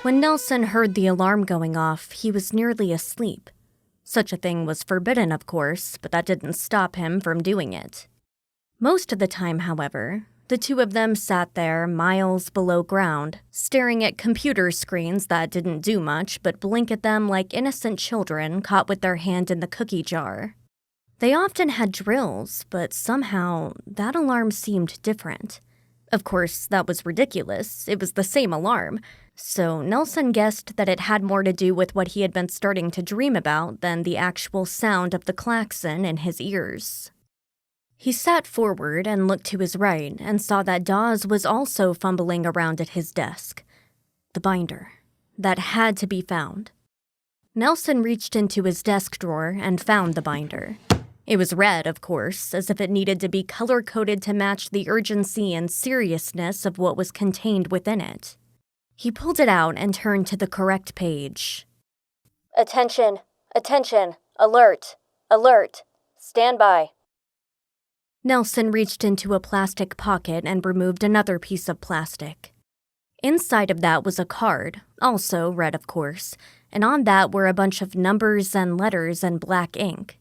When Nelson heard the alarm going off, he was nearly asleep. Such a thing was forbidden, of course, but that didn't stop him from doing it. Most of the time, however, the two of them sat there miles below ground, staring at computer screens that didn't do much but blink at them like innocent children caught with their hand in the cookie jar. They often had drills, but somehow that alarm seemed different. Of course, that was ridiculous. It was the same alarm. So Nelson guessed that it had more to do with what he had been starting to dream about than the actual sound of the klaxon in his ears. He sat forward and looked to his right and saw that Dawes was also fumbling around at his desk. The binder. That had to be found. Nelson reached into his desk drawer and found the binder. It was red, of course, as if it needed to be color-coded to match the urgency and seriousness of what was contained within it. He pulled it out and turned to the correct page. Attention, attention, alert, alert, stand by. Nelson reached into a plastic pocket and removed another piece of plastic. Inside of that was a card, also red of course, and on that were a bunch of numbers and letters in black ink.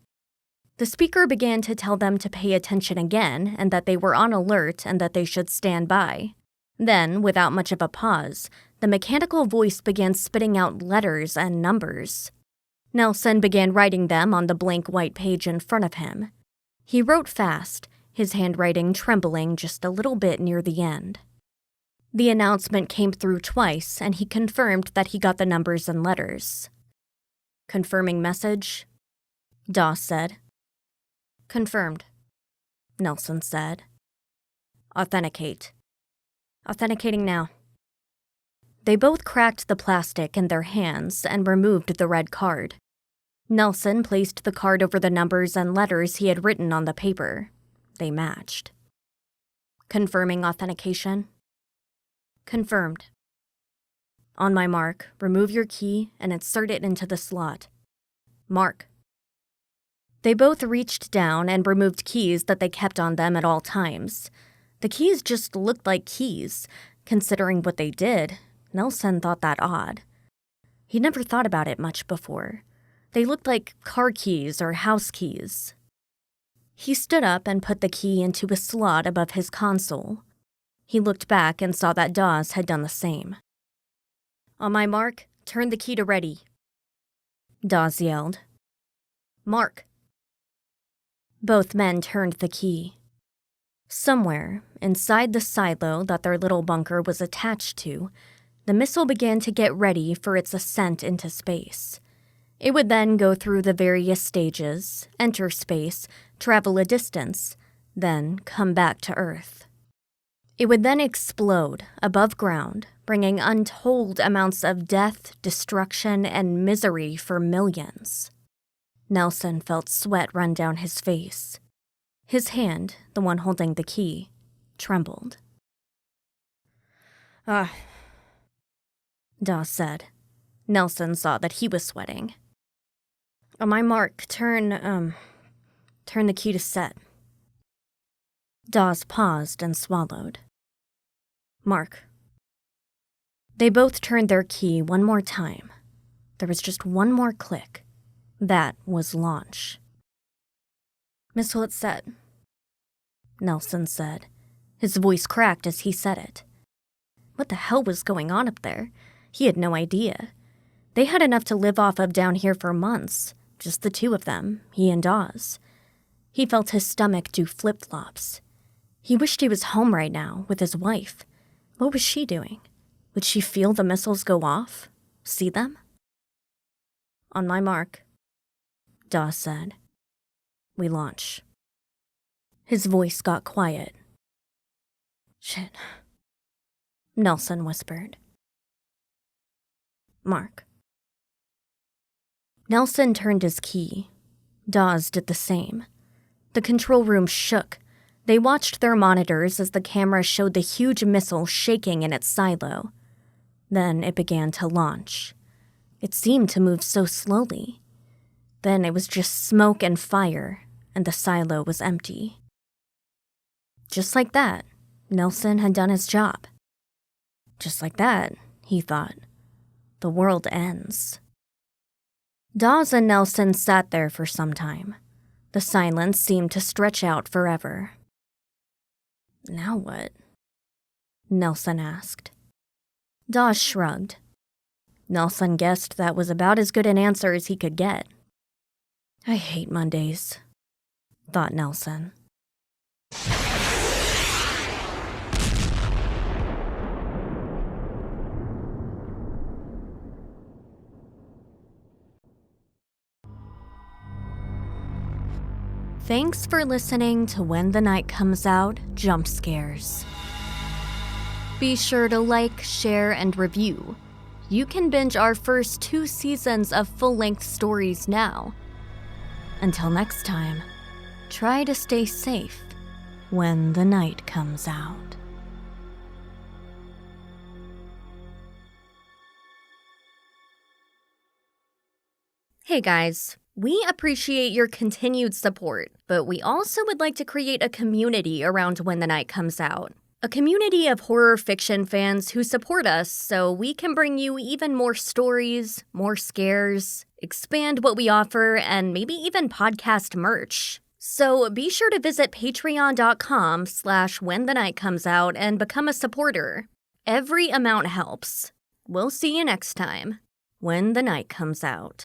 The speaker began to tell them to pay attention again and that they were on alert and that they should stand by. Then, without much of a pause, the mechanical voice began spitting out letters and numbers. Nelson began writing them on the blank white page in front of him. He wrote fast, his handwriting trembling just a little bit near the end. The announcement came through twice, and he confirmed that he got the numbers and letters. "Confirming message?" Dawes said. "Confirmed," Nelson said. "Authenticate." "Authenticating now." They both cracked the plastic in their hands and removed the red card. Nelson placed the card over the numbers and letters he had written on the paper. They matched. "Confirming authentication?" "Confirmed." "On my mark, remove your key and insert it into the slot." "Mark." They both reached down and removed keys that they kept on them at all times. The keys just looked like keys. Considering what they did, Nelson thought that odd. He'd never thought about it much before. They looked like car keys or house keys. He stood up and put the key into a slot above his console. He looked back and saw that Dawes had done the same. "On my mark, turn the key to ready," Dawes yelled. "Mark." Both men turned the key. Somewhere, inside the silo that their little bunker was attached to, the missile began to get ready for its ascent into space. It would then go through the various stages, enter space, travel a distance, then come back to Earth. It would then explode above ground, bringing untold amounts of death, destruction, and misery for millions. Nelson felt sweat run down his face. His hand, the one holding the key, trembled. Dawes said. Nelson saw that he was sweating. "On my mark, turn the key to set." Dawes paused and swallowed. "Mark." They both turned their key one more time. There was just one more click. That was launch. "Missile at set," Nelson said. His voice cracked as he said it. What the hell was going on up there? He had no idea. They had enough to live off of down here for months, just the two of them, he and Dawes. He felt his stomach do flip-flops. He wished he was home right now, with his wife. What was she doing? Would she feel the missiles go off? See them? "On my mark," Dawes said. "We launch." His voice got quiet. "Shit," Nelson whispered. "Mark." Nelson turned his key. Dawes did the same. The control room shook. They watched their monitors as the camera showed the huge missile shaking in its silo. Then it began to launch. It seemed to move so slowly. Then it was just smoke and fire, and the silo was empty. Just like that, Nelson had done his job. Just like that, he thought, the world ends. Dawes and Nelson sat there for some time. The silence seemed to stretch out forever. Now what? Nelson asked. Dawes shrugged. Nelson guessed that was about as good an answer as he could get. I hate Mondays, thought Nelson. Thanks for listening to When the Night Comes Out Jump Scares. Be sure to like, share, and review. You can binge our first 2 seasons of full-length stories now. Until next time, try to stay safe when the night comes out. Hey guys. We appreciate your continued support, but we also would like to create a community around When the Night Comes Out. A community of horror fiction fans who support us so we can bring you even more stories, more scares, expand what we offer, and maybe even podcast merch. So be sure to visit patreon.com/whenthenightcomesout and become a supporter. Every amount helps. We'll see you next time, when the night comes out.